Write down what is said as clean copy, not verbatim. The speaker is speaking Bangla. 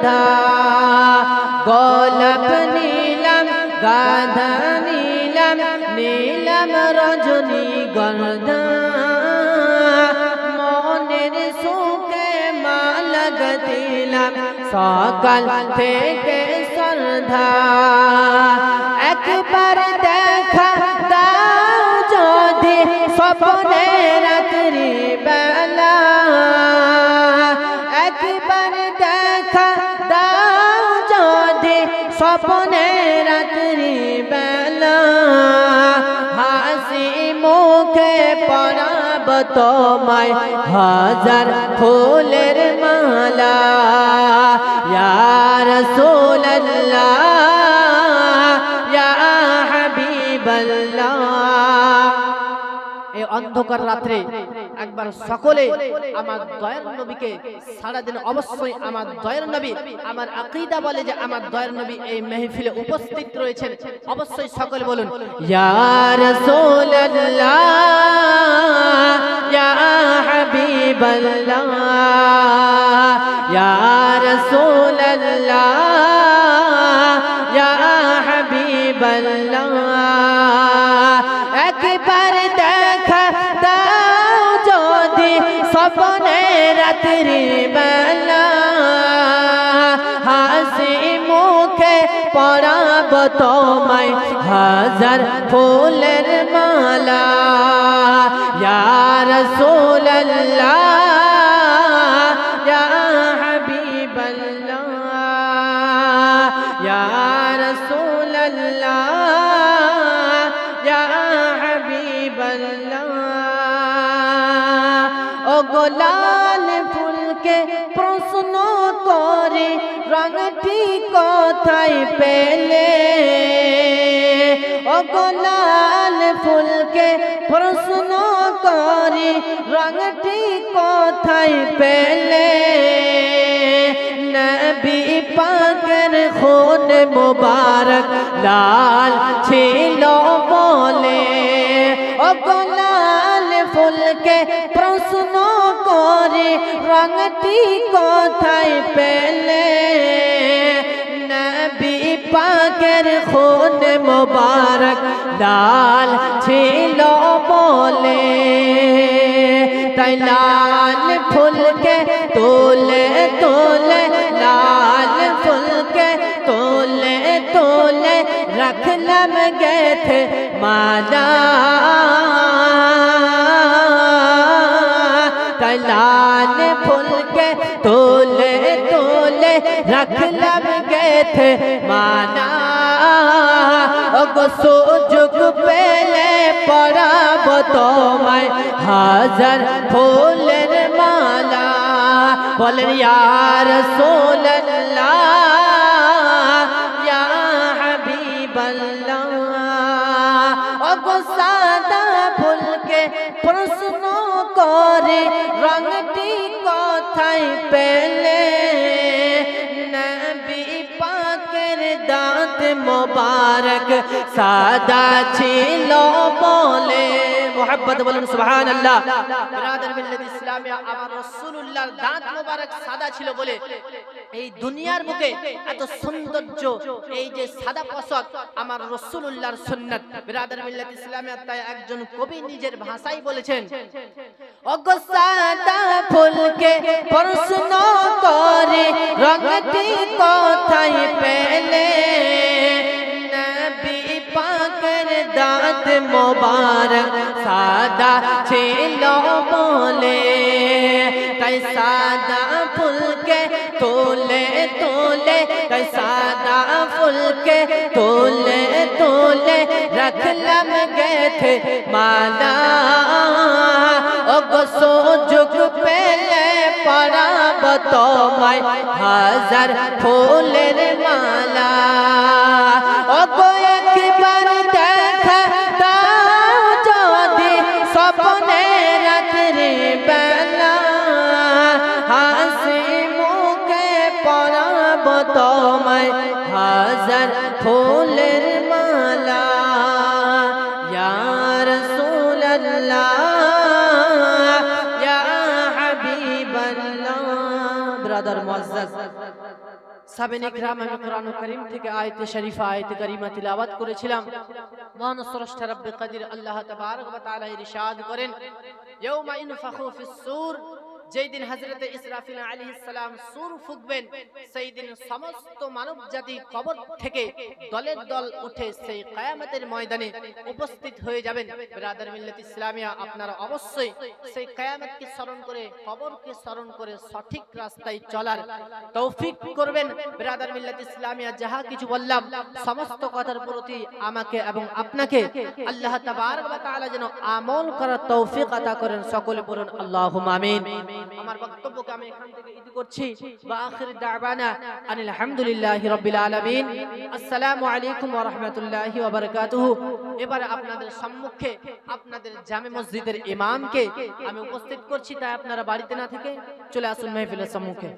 সন্ধ্যা গোলাপ নীলাম গাধা নীলাম নীলাম রজনীগন্ধা মনের সুখে মালা গতিলাম সকাল থেকে সন্ধ্যা একবার দেখা দাও যদি স্বপ্নে রাত্রি বেলা একবার দেখা দাও যদি স্বপ্নে রাত্রি বেলা হাসি মুখে পরাব তোমায় হাজার ফুলের মালা ইয়া রাসূলুল্লাহ ইয়া হাবিবাল্লাহ। এই অন্ধকার রাত্রে একবার সকলে আমার দয়ার নবীকে সারা দিন অবশ্যই আমার দয়ার নবী আমার আকীদা বলে যে আমার দয়ার নবী এই মাহফিলে উপস্থিত রয়েছেন অবশ্যই সকলে বলুন ইয়া রাসূলুল্লাহ ইয়া হাবিবাল্লাহ ইয়া রাসূলুল্লাহ ইয়া হাবিবাল্লাহ। একবার দেখা দাও যদি স্বপ্নে রাত্রি বেলা হাসি মুখে পরাব তোমায় হাজার ফুলের মালা ইয়া রাসূলুল্লাহ ইয়া হাবিবাল্লাহ ইয়া রাসূলুল্লাহ ইয়া হাবিবাল্লাহ। ও গোলাল ফুলকে প্রশ্ন করে রঙটি কোথায় পেলে ও গোলাল ফুলকে প্রশ্ন করে রঙটি কোথায় পেলে নবী পাকের খুন মুবারক লাল ছিল বলে ও গোলাল ফুলকে প্রশ্ন করে রঙটি কোথায় পেলে নবী পাকের খুন মুবারক লাল ছিল বলে তাই লাল ফুলকে তোলে তোলে লাল ফুলকে তোলে তোলে রাখলাম গেথে মালা তাই লাল ফুলকে তোলে তোলে রাখলাম গেথে মালা সুযোগ পেলে পরাব তোমায় হাজার ফুলের মালা বলেন ইয়া রাসূলুল্লাহ ইয়া হাবিবাল্লাহ। ওগো সাদা ফুলকে প্রশ্ন করে রঙটি কোথায় পেলে নবী পাকের দাঁত মোবারক সাদা ছিল বলে মোহাব্বত বলুন সুবহানাল্লাহ। বিরাদার মিল্লাত ইসলামিয়া আমার রাসূলুল্লাহর দাঁত মোবারক সাদা ছিল বলে এই দুনিয়ার বুকে এত সৌন্দর্য এই যে সাদা পোশাক আমার রাসূলুল্লাহর সুন্নাত। বিরাদার মিল্লাত ইসলামিয়া তাই একজন কবি নিজের ভাষায় বলেছেন ওগো সাদা ফুলকে প্রশ্ন করে রঙটি কোথায় পেলে নবী পাকের দাঁত মোবারক সাদা ছিল বলে তাই সাদা ফুলকে তোলে তোলে তাই সাদা ফুলকে তোলে তোলে রাখলাম গেথে মালা ওগো সুযোগ পেলে পরাব তোমায় হাজার ফুলের মালা ওগো একবার দেখা দাও যদি স্বপ্নে রাত্রি বেলা হাসি মুখে পরাব তোমায় হাজার ফুলের মালা ইয়া রাসূলুল্লাহ ইয়া হাবিবাল্লাহ। ব্রাদার মুআজ্জাজ সাবেন ইকরাম, আমি কোরআন কারীম থেকে আয়াতে শরীফা আয়াতে কারিমা তিলাওয়াত করেছিলাম। মহান স্রষ্টা রব্বে কাদির আল্লাহ তাবারক ওয়া তাআলা ইরশাদ করেন, ইয়াউমা ইনফাখু ফিস সূর, যেই দিন হযরত ইসরাফিল আলাইহিস সালাম সূর ফুঁকবেন, সেই দিন সমস্ত মানব জাতি কবর থেকে দলের দল উঠে সেই কিয়ামতের ময়দানে উপস্থিত হয়ে যাবেন। বিরাদার মিল্লাত ইসলামিয়া, আপনারা অবশ্যই সেই কিয়ামতকে স্মরণ করে, কবরকে স্মরণ করে সঠিক রাস্তায় চলার তৌফিক করবেন। বিরাদার মিল্লাত ইসলামিয়া, যাহা কিছু বললাম সমস্ত কথার প্রতি আমাকে এবং আপনাকে আল্লাহ তাবারক ওয়া তাআলা যেন আমল করার তৌফিক আতা করেন। সকলে বলুন আল্লাহুম্মা আমিন। আমার বক্তব্যকে আমি এখান থেকে ইতি করছি। ওয়া আখির দাওয়ানা আনিল হামদুলিল্লাহি রাব্বিল আলামিন। আসসালামু আলাইকুম ওয়া রাহমাতুল্লাহি ওয়া বারাকাতুহু। এবারে আপনাদের সম্মুখে আপনাদের জামে মসজিদের ইমামকে আমি উপস্থিত করছি, তাই আপনারা বাড়িতে না থেকে চলে আসুন মাহফিলের সম্মুখে।